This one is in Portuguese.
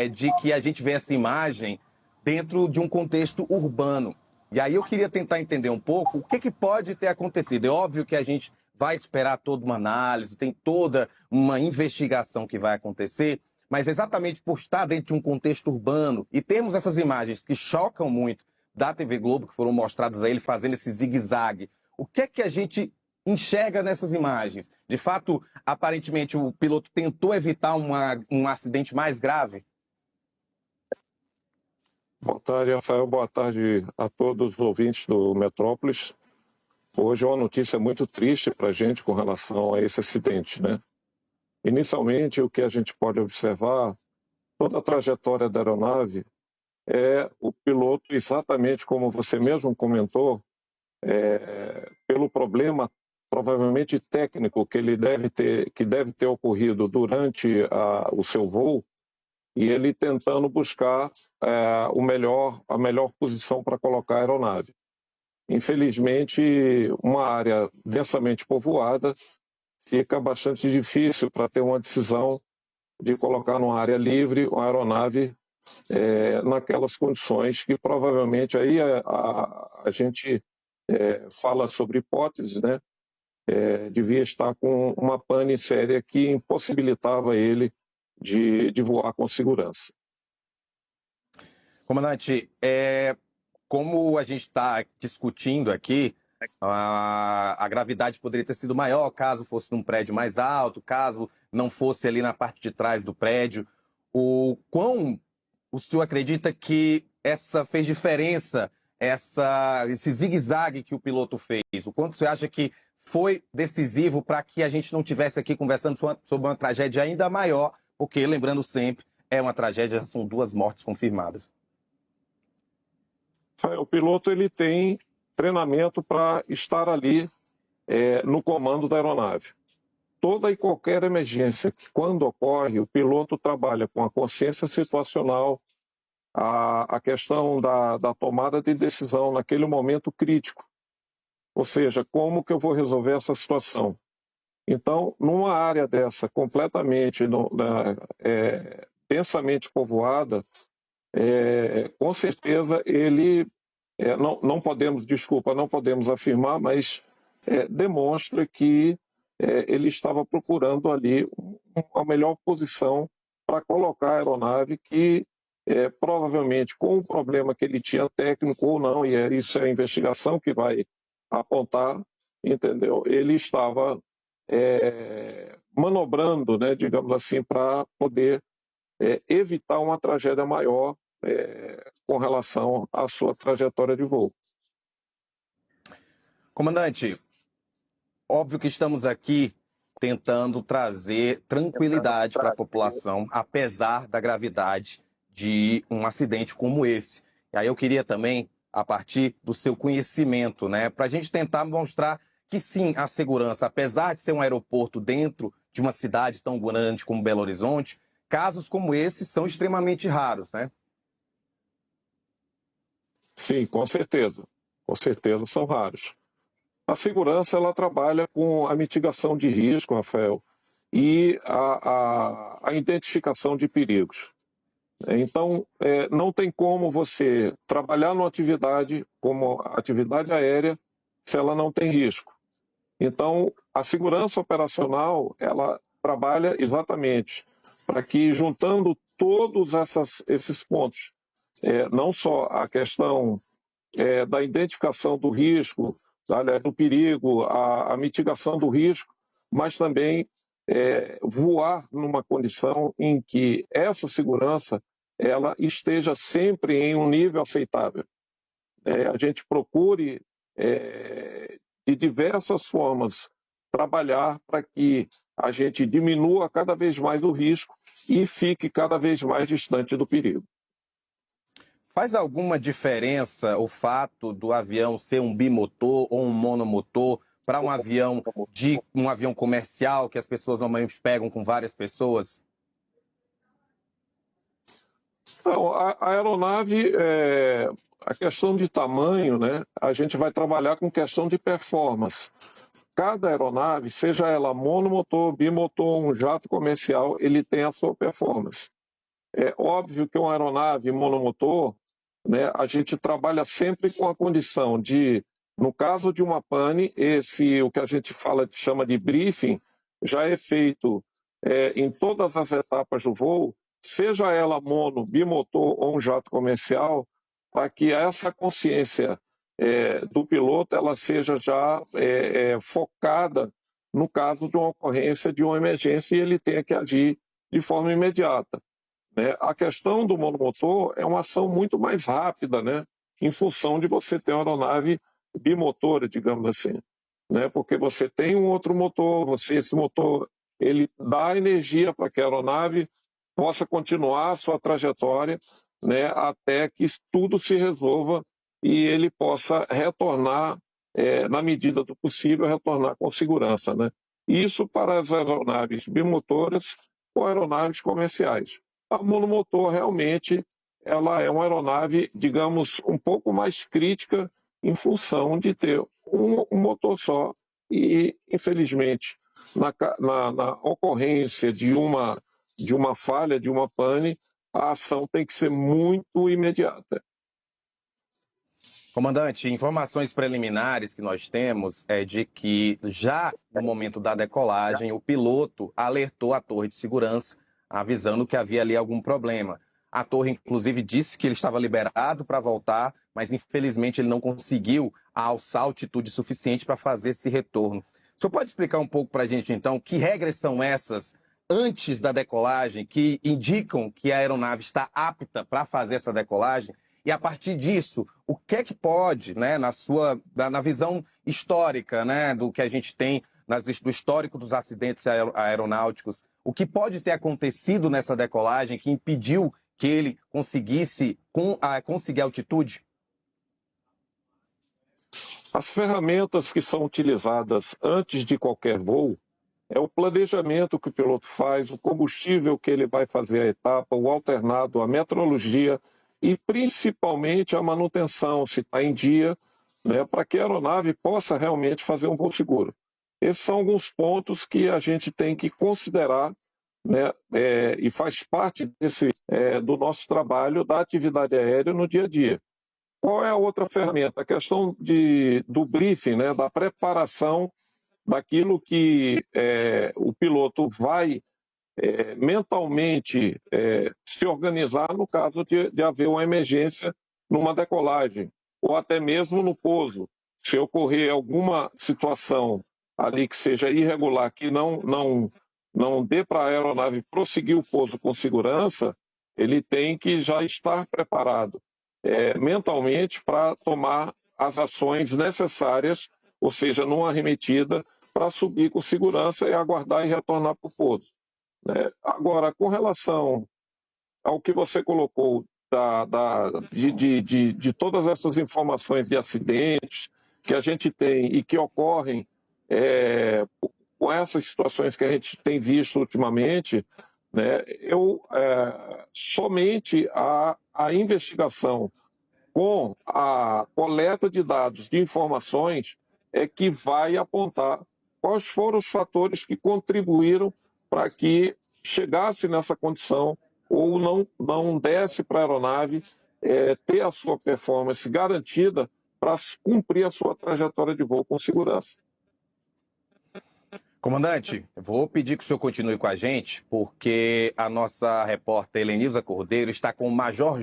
de que a gente vê essa imagem dentro de um contexto urbano. E aí eu queria tentar entender um pouco o que pode ter acontecido. É óbvio que a gente vai esperar toda uma análise, tem toda uma investigação que vai acontecer, mas exatamente por estar dentro de um contexto urbano e termos essas imagens que chocam muito da TV Globo, que foram mostradas a ele fazendo esse zigue-zague, o que a gente enxerga nessas imagens? De fato, aparentemente, o piloto tentou evitar um acidente mais grave? Boa tarde, Rafael. Boa tarde a todos os ouvintes do Metrópolis. Hoje é uma notícia muito triste para a gente com relação a esse acidente, né? Inicialmente, o que a gente pode observar, toda a trajetória da aeronave é o piloto, exatamente como você mesmo comentou, pelo problema provavelmente técnico que deve ter ocorrido durante o seu voo, e ele tentando buscar a melhor posição para colocar a aeronave. Infelizmente, uma área densamente povoada fica bastante difícil para ter uma decisão de colocar numa área livre uma aeronave naquelas condições que provavelmente aí a gente fala sobre hipóteses, né? Devia estar com uma pane séria que impossibilitava ele de voar com segurança. Comandante, como a gente está discutindo aqui, a gravidade poderia ter sido maior caso fosse num prédio mais alto, caso não fosse ali na parte de trás do prédio. O quão o senhor acredita que essa fez diferença, esse zigue-zague que o piloto fez? O quanto você acha que foi decisivo para que a gente não tivesse aqui conversando sobre uma tragédia ainda maior? Porque, lembrando sempre, é uma tragédia, são 2 mortes confirmadas. O piloto ele tem treinamento para estar ali no comando da aeronave. Toda e qualquer emergência que, quando ocorre, o piloto trabalha com a consciência situacional, a questão da tomada de decisão naquele momento crítico. Ou seja, como que eu vou resolver essa situação? Então, numa área dessa completamente densamente povoada, com certeza ele, não podemos afirmar, mas demonstra que ele estava procurando ali uma melhor posição para colocar a aeronave que provavelmente com o problema que ele tinha técnico ou não, e isso é a investigação que vai apontar, entendeu? Ele estava manobrando, né, digamos assim, para poder evitar uma tragédia maior com relação à sua trajetória de voo. Comandante, óbvio que estamos aqui tentando trazer tranquilidade para a população, apesar da gravidade de um acidente como esse. E aí eu queria também, a partir do seu conhecimento, né, para a gente tentar mostrar que sim, a segurança, apesar de ser um aeroporto dentro de uma cidade tão grande como Belo Horizonte, casos como esse são extremamente raros, né? Sim, com certeza. Com certeza são raros. A segurança ela trabalha com a mitigação de risco, Rafael, e a identificação de perigos. Então, não tem como você trabalhar numa atividade como a atividade aérea se ela não tem risco. Então, a segurança operacional, ela trabalha exatamente para que, juntando todos esses pontos, não só a questão da identificação do risco, do perigo, a mitigação do risco, mas também voar numa condição em que essa segurança ela esteja sempre em um nível aceitável. A gente procure, de diversas formas, trabalhar para que a gente diminua cada vez mais o risco e fique cada vez mais distante do perigo. Faz alguma diferença o fato do avião ser um bimotor ou um monomotor para um avião comercial que as pessoas normalmente pegam com várias pessoas? Não, a aeronave, a questão de tamanho, né, a gente vai trabalhar com questão de performance. Cada aeronave, seja ela monomotor, bimotor, um jato comercial, ele tem a sua performance. É óbvio que uma aeronave monomotor, né, a gente trabalha sempre com a condição de, no caso de uma pane, o que a gente chama de briefing, já é feito em todas as etapas do voo, seja ela mono, bimotor ou um jato comercial, para que essa consciência do piloto ela seja já focada no caso de uma ocorrência de uma emergência e ele tenha que agir de forma imediata, né? A questão do monomotor é uma ação muito mais rápida, né? Em função de você ter uma aeronave bimotora, digamos assim, né? Porque você tem um outro motor, esse motor ele dá energia para que a aeronave possa continuar a sua trajetória, né? Até que tudo se resolva e ele possa retornar, na medida do possível, retornar com segurança, né? Isso para as aeronaves bimotoras ou aeronaves comerciais. A monomotor realmente ela é uma aeronave, digamos, um pouco mais crítica em função de ter um motor só e, infelizmente, na ocorrência de uma falha, de uma pane, a ação tem que ser muito imediata. Comandante, informações preliminares que nós temos é de que já no momento da decolagem, o piloto alertou a torre de segurança, avisando que havia ali algum problema. A torre, inclusive, disse que ele estava liberado para voltar, mas infelizmente ele não conseguiu alçar altitude suficiente para fazer esse retorno. O senhor pode explicar um pouco para a gente, então, que regras são essas antes da decolagem que indicam que a aeronave está apta para fazer essa decolagem? E a partir disso, o que é que pode, né, na visão histórica, né, do que a gente tem do histórico dos acidentes aeronáuticos, o que pode ter acontecido nessa decolagem que impediu que ele conseguisse conseguir altitude? As ferramentas que são utilizadas antes de qualquer voo é o planejamento que o piloto faz, o combustível que ele vai fazer a etapa, o alternado, a metrologia e principalmente a manutenção, se está em dia, né, para que a aeronave possa realmente fazer um voo seguro. Esses são alguns pontos que a gente tem que considerar, né, e faz parte do nosso trabalho da atividade aérea no dia a dia. Qual é a outra ferramenta? A questão do briefing, né, da preparação daquilo que o piloto vai mentalmente se organizar no caso de haver uma emergência numa decolagem, ou até mesmo no pouso. Se ocorrer alguma situação ali que seja irregular, que não dê para a aeronave prosseguir o pouso com segurança, ele tem que já estar preparado mentalmente para tomar as ações necessárias, ou seja, numa arremetida, para subir com segurança e aguardar e retornar para o pouso, né? Agora, com relação ao que você colocou de todas essas informações de acidentes que a gente tem e que ocorrem com essas situações que a gente tem visto ultimamente, né, somente a investigação com a coleta de dados, de informações, é que vai apontar quais foram os fatores que contribuíram para que chegasse nessa condição ou não desse para a aeronave ter a sua performance garantida para cumprir a sua trajetória de voo com segurança. Comandante, vou pedir que o senhor continue com a gente, porque a nossa repórter Helenilza Cordeiro está com o Major